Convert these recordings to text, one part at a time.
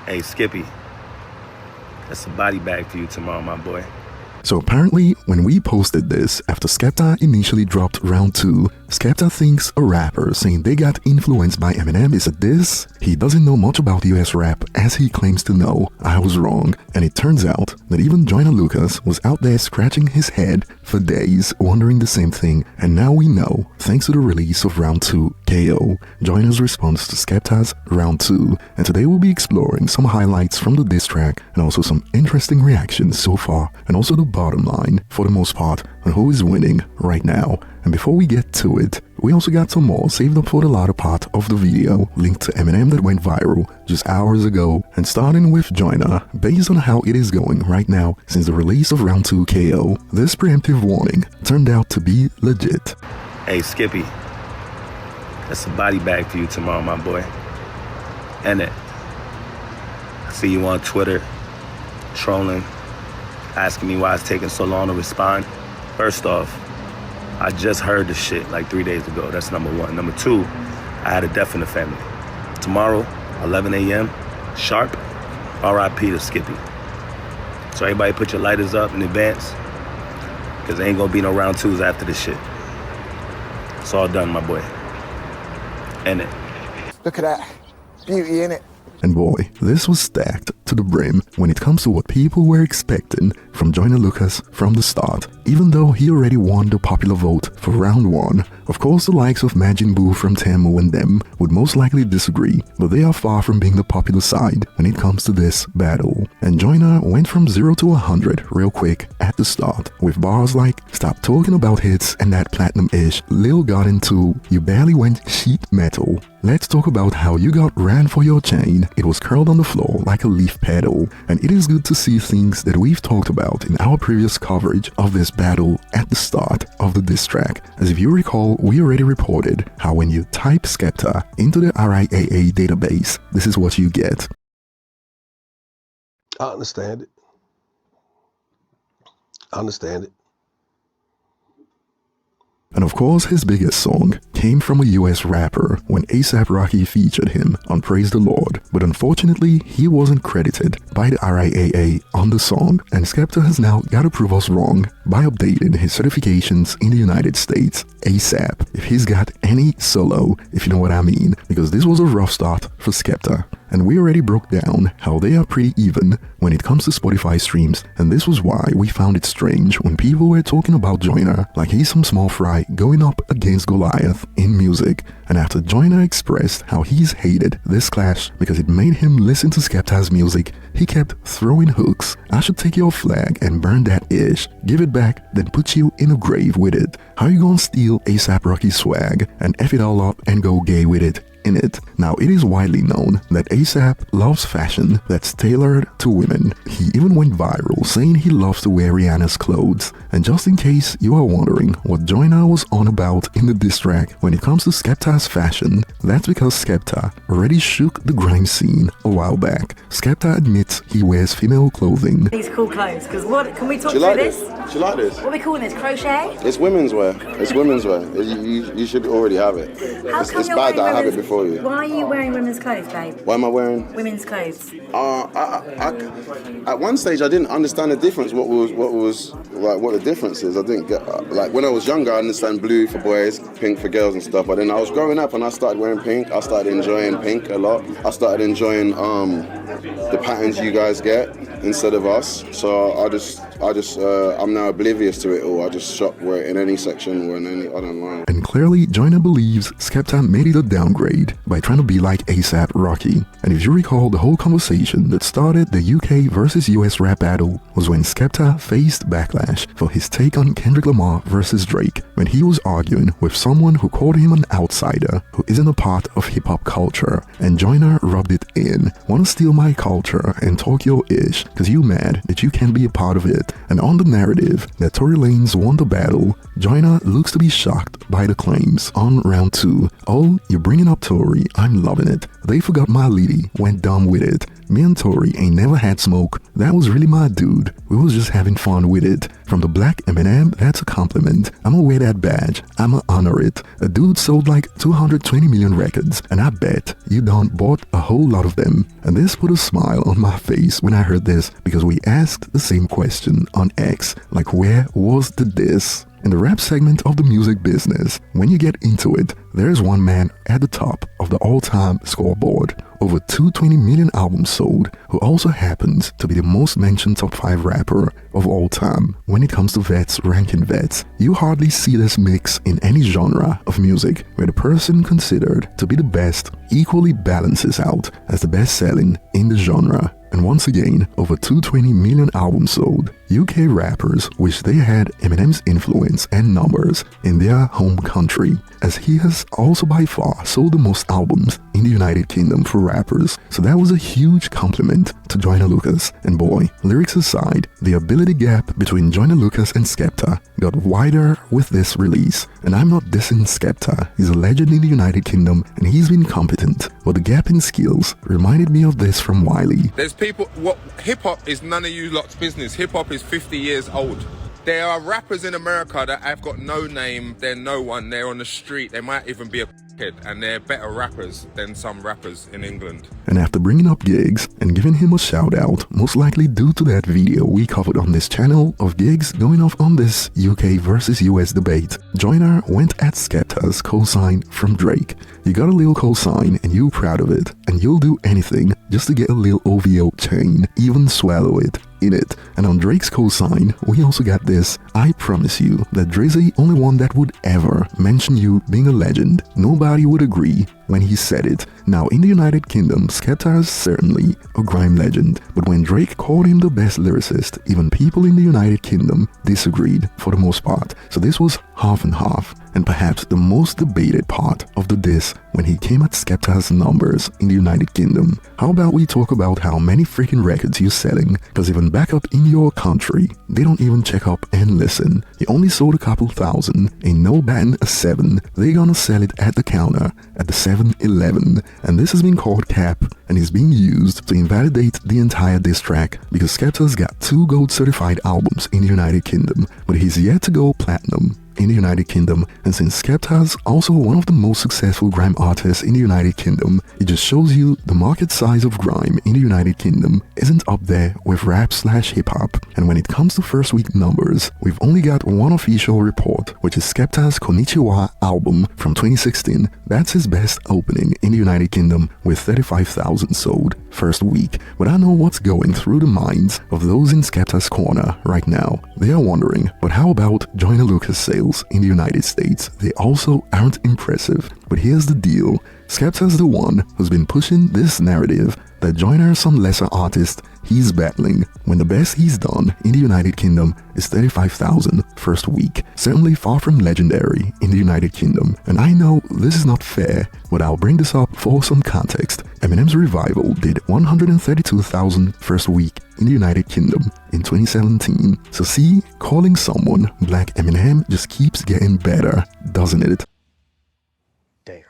Hey, Skippy, that's a body bag for you tomorrow, my boy. So apparently, when we posted this, after Skepta initially dropped round 2, Skepta thinks a rapper saying they got influenced by Eminem is a diss. He doesn't know much about US rap as he claims to know. I was wrong, and it turns out that even Joyner Lucas was out there scratching his head for days wondering the same thing, and now we know thanks to the release of round 2 KO, Joyner's response to Skepta's round 2, and today we'll be exploring some highlights from the diss track and also some interesting reactions so far, and also the bottom line, for the most part, on who is winning right now. And before we get to it, we also got some more saved up for the latter part of the video, linked to Eminem that went viral just hours ago, and starting with Joyner. Based on how it is going right now since the release of round 2 KO, this preemptive warning turned out to be legit. Hey, Skippy, that's a body bag for you tomorrow, my boy. And it. I see you on Twitter, trolling, asking me why it's taking so long to respond. First off, I just heard the shit like 3 days ago. That's number one. Number two, I had a death in the family. Tomorrow, 11 a.m., sharp, R.I.P. to Skippy. So everybody put your lighters up in advance, because there ain't gonna be no round 2s after this shit. It's all done, my boy. End it. Look at that. Beauty, innit? And boy, this was stacked to the brim when it comes to what people were expecting from Joyner Lucas from the start. Even though he already won the popular vote for round 1, of course the likes of Majin Buu from Temu and them would most likely disagree, but they are far from being the popular side when it comes to this battle. And Joyner went from 0 to 100 real quick at the start, with bars like "Stop talking about hits and that platinum-ish," Lil got into "You barely went sheet metal," "Let's talk about how you got ran for your chain, it was curled on the floor like a leaf petal," and it is good to see things that we've talked about in our previous coverage of this battle at the start of the diss track. As if you recall, we already reported how when you type Skepta into the RIAA database, this is what you get. I understand it. I understand it. And of course, his biggest song came from a US rapper when A$AP Rocky featured him on Praise the Lord, but unfortunately, he wasn't credited by the RIAA on the song, and Skepta has now got to prove us wrong by updating his certifications in the United States ASAP, if he's got any solo, if you know what I mean, because this was a rough start for Skepta. And we already broke down how they are pretty even when it comes to Spotify streams, and this was why we found it strange when people were talking about Joyner like he's some small fry going up against Goliath in music. And after Joyner expressed how he's hated this clash because it made him listen to Skepta's music, he kept throwing hooks. "I should take your flag and burn that ish, give it back, then put you in a grave with it. How you gonna steal A$AP Rocky's swag and F it all up and go gay with it?" In it. Now, it is widely known that A$AP loves fashion that's tailored to women. He even went viral saying he loves to wear Rihanna's clothes. And just in case you are wondering what Joyner was on about in the diss track when it comes to Skepta's fashion, that's because Skepta already shook the grime scene a while back. Skepta admits he wears female clothing. These cool clothes, because what can we talk through like this? Do you like this? What are we calling this? Crochet? It's women's wear. It's women's wear. You should already have it. How It's come you're bad that I wearing have it women's- before you. Why are you wearing women's clothes, babe? Why am I wearing? Women's clothes. At one stage, I didn't understand the difference. What the difference is. I didn't get like when I was younger. I understand blue for boys, pink for girls and stuff. But then I was growing up and I started wearing pink. I started enjoying pink a lot. I started enjoying the patterns you guys get instead of us. So I'm now oblivious to it all. I just shop wear it in any section or in any. I don't mind. And clearly, Joyner believes Skepta made it a downgrade by trying to be like A$AP Rocky. And if you recall, the whole conversation that started the UK versus US rap battle was when Skepta faced backlash for his take on Kendrick Lamar versus Drake, when he was arguing with someone who called him an outsider who isn't a part of hip-hop culture. And Joyner rubbed it in. "Wanna steal my culture and talk your ish, cause you mad that you can't be a part of it." And on the narrative that Tory Lanez won the battle, Joyner looks to be shocked by the claims on round 2. Oh, you're bringing up Tory, I'm loving it. They forgot my lady, went dumb with it. Me and Tory ain't never had smoke. That was really my dude. We was just having fun with it. From the black Eminem, that's a compliment. I'ma wear that badge. I'ma honor it. A dude sold like 220 million records, and I bet you done bought a whole lot of them. And this put a smile on my face when I heard this, because we asked the same question on X, like where was the diss? In the rap segment of the music business, when you get into it, there's one man at the top of the all-time scoreboard. Over 220 million albums sold, who also happens to be the most mentioned top 5 rapper of all time. When it comes to vets ranking vets, you hardly see this mix in any genre of music where the person considered to be the best equally balances out as the best selling in the genre. And once again, over 220 million albums sold. UK rappers wish they had Eminem's influence and numbers in their home country, as he has also by far sold the most albums in the United Kingdom for rappers. So that was a huge compliment to Joyner Lucas. And boy, lyrics aside, the ability gap between Joyner Lucas and Skepta got wider with this release. And I'm not dissing Skepta, he's a legend in the United Kingdom and he's been competent, but the gap in skills reminded me of this from Wiley. There's people, what hip-hop is none of you lot's business. Hip-hop is 50 years old. There are rappers in America that have got no name, they're no one, they're on the street, they might even be a kid, and they're better rappers than some rappers in England. And after bringing up Giggs and giving him a shout out, most likely due to that video we covered on this channel of Giggs going off on this UK versus US debate, Joyner went at Skepta's cosign from Drake. You got a little cosign and you're proud of it, and you'll do anything just to get a little OVO chain, even swallow it in it. And on Drake's cosign, we also got this: I promise you that Drizzy only one that would ever mention you being a legend. Nobody would agree when he said it. Now in the United Kingdom, Skepta is certainly a grime legend, but when Drake called him the best lyricist, even people in the United Kingdom disagreed for the most part. So this was half and half, and perhaps the most debated part of the diss when he came at Skepta's numbers in the United Kingdom. How about we talk about how many freaking records you're selling, because even back up in your country, they don't even check up and listen. You only sold a couple thousand, ain't no batting a 7, they gonna sell it at the counter at the 7-Eleven, and this has been called cap and is being used to invalidate the entire diss track, because Skepta's got 2 gold certified albums in the United Kingdom, but he's yet to go platinum in the United Kingdom. And since Skepta's also one of the most successful grime artists in the United Kingdom, it just shows you the market size of grime in the United Kingdom isn't up there with rap/hip-hop. And when it comes to first week numbers, we've only got one official report, which is Skepta's Konnichiwa album from 2016. That's his best opening in the United Kingdom with 35,000 sold first week. But I know what's going through the minds of those in Skepta's corner right now. They are wondering, but how about Joyner Lucas sales in the United States? They also aren't impressive. But here's the deal, Skepta's the one who's been pushing this narrative that Joyner is some lesser artist he's battling, when the best he's done in the United Kingdom is 35,000 first week. Certainly far from legendary in the United Kingdom. And I know this is not fair, but I'll bring this up for some context. Eminem's Revival did 132,000 first week in the United Kingdom in 2017. So see, calling someone Black Eminem just keeps getting better, doesn't it? Damn.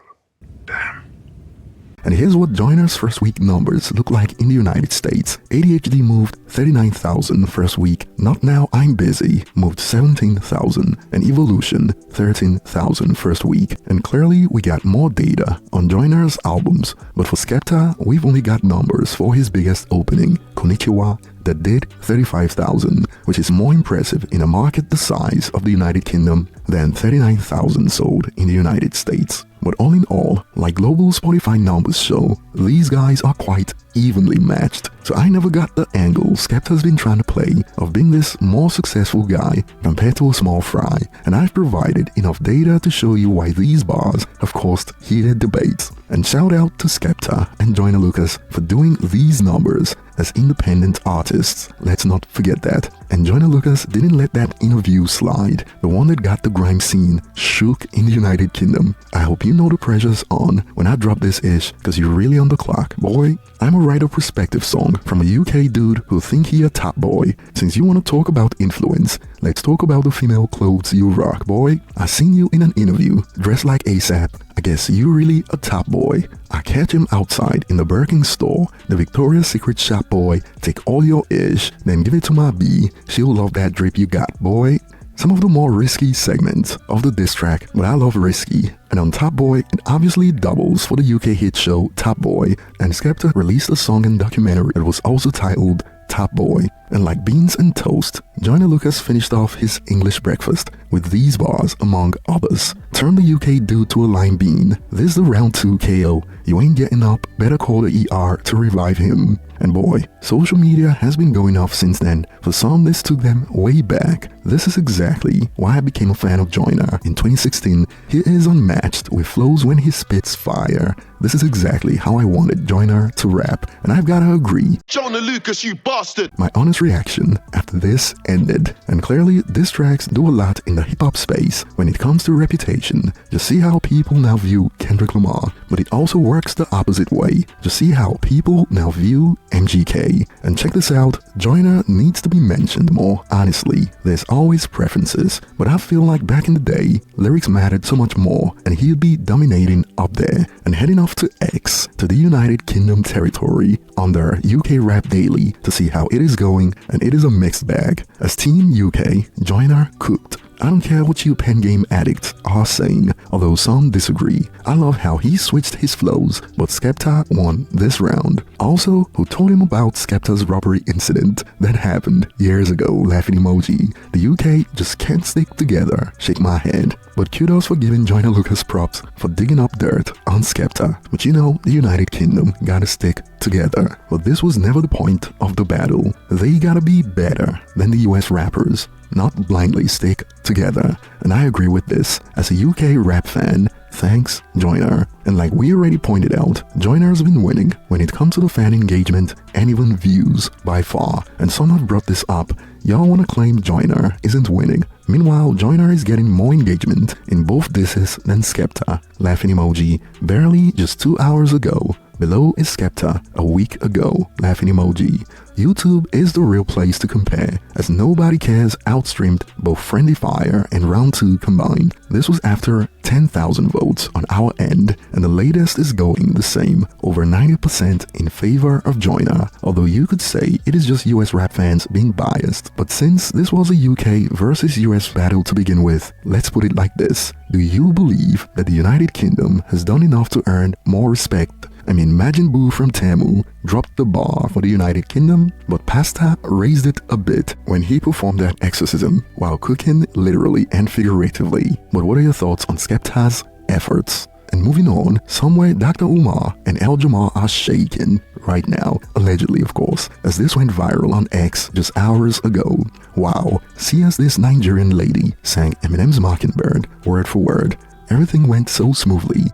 And here's what Joyner's first week numbers look like in the United States. ADHD moved 39,000 first week. Not Now, I'm Busy moved 17,000. And Evolution 13,000 first week. And clearly we got more data on Joyner's albums. But for Skepta, we've only got numbers for his biggest opening, Konnichiwa, that did 35,000, which is more impressive in a market the size of the United Kingdom than 39,000 sold in the United States. But all in all, like global Spotify numbers show, these guys are quite evenly matched. So I never got the angle Skepta's been trying to play of being this more successful guy compared to a small fry, and I've provided enough data to show you why these bars have caused heated debates. And shout out to Skepta and Joyner Lucas for doing these numbers as independent artists. Let's not forget that. and Joyner Lucas didn't let that interview slide, the one that got the grime scene shook in the United Kingdom. I hope you know the pressure's on when I drop this ish, cause you're really on the clock, boy. I'm a writer perspective song from a UK dude who think he a top boy. Since you wanna talk about influence, let's talk about the female clothes you rock, boy. I seen you in an interview, dressed like ASAP. I guess you really a top boy. I catch him outside in the Birkin store, the Victoria's Secret shop, boy. Take all your ish, then give it to my B. She'll love that drip you got, boy. Some of the more risky segments of the diss track, but I love risky. And on Top Boy, it obviously doubles for the UK hit show Top Boy, and Skepta released a song and documentary that was also titled Top Boy. And like beans and toast, Joyner Lucas finished off his English breakfast with these bars among others. Turn the UK dude to a lime bean. This the round 2 KO. You ain't getting up, better call the ER to revive him. And boy, social media has been going off since then. For some, this took them way back. This is exactly why I became a fan of Joyner. In 2016, he is unmatched with flows when he spits fire. This is exactly how I wanted Joyner to rap, and I've gotta agree. Joyner Lucas, you bastard! My honest reaction after this ended, and clearly diss tracks do a lot in the hip-hop space when it comes to reputation. Just see how people now view Kendrick Lamar, but it also works the opposite way. Just see how people now view MGK. And check this out, Joyner needs to be mentioned more. Honestly, there's always preferences, but I feel like back in the day, lyrics mattered so much more, and he'd be dominating up there and heading off to X, to the United Kingdom territory, under UK Rap Daily to see how it is going, and it is a mixed bag. As Team UK, Joyner cooked. I don't care what you pen game addicts are saying, although some disagree. I love how he switched his flows, but Skepta won this round. Also, who told him about Skepta's robbery incident that happened years ago, laughing emoji. The UK just can't stick together, shake my head. But kudos for giving Joyner Lucas props for digging up dirt on Skepta. But you know, the United Kingdom gotta stick together. But this was never the point of the battle. They gotta be better than the US rappers, not blindly stick together. And I agree with this. As a UK rap fan, thanks Joyner. And like we already pointed out, Joyner's been winning when it comes to the fan engagement and even views by far. And some have brought this up. Y'all wanna claim Joyner isn't winning. Meanwhile, Joyner is getting more engagement in both disses than Skepta. Laughing emoji. Barely just 2 hours ago. Below is Skepta a week ago. Laughing emoji. YouTube is the real place to compare, as Nobody Cares outstreamed both Friendly Fire and Round 2 combined. This was after 10,000 votes on our end, and the latest is going the same, over 90% in favor of Joyner, although you could say it is just US rap fans being biased. But since this was a UK versus US battle to begin with, let's put it like this. Do you believe that the United Kingdom has done enough to earn more respect? I mean, Majin Buu from Temu dropped the bar for the United Kingdom, but Pasta raised it a bit when he performed that exorcism while cooking literally and figuratively. But what are your thoughts on Skepta's efforts? And moving on, somewhere Dr. Umar and El Jamar are shaking right now, allegedly of course, as this went viral on X just hours ago. Wow, see as this Nigerian lady sang Eminem's Mockingbird word for word. Everything went so smoothly.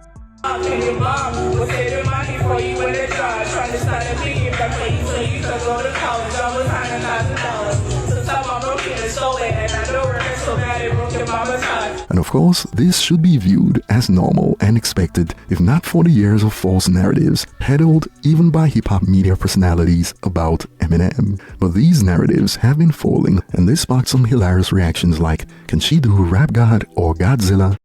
And of course, this should be viewed as normal and expected, if not for the years of false narratives peddled even by hip-hop media personalities about Eminem. But these narratives have been falling, and this sparked some hilarious reactions like, can she do Rap God or Godzilla?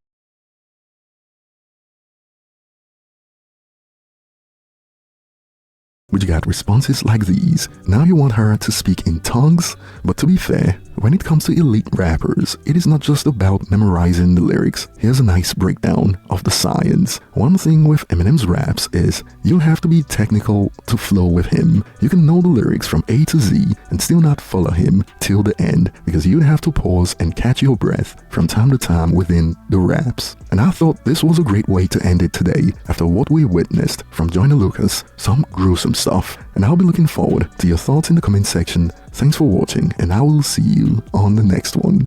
But you got responses like these. Now you want her to speak in tongues? But to be fair, when it comes to elite rappers, it is not just about memorizing the lyrics. Here's a nice breakdown of the science. One thing with Eminem's raps is you'll have to be technical to flow with him. You can know the lyrics from A to Z and still not follow him till the end, because you'd have to pause and catch your breath from time to time within the raps. And I thought this was a great way to end it today after what we witnessed from Joyner Lucas, some gruesome stuff. And I'll be looking forward to your thoughts in the comment section. Thanks for watching, and I will see you on the next one.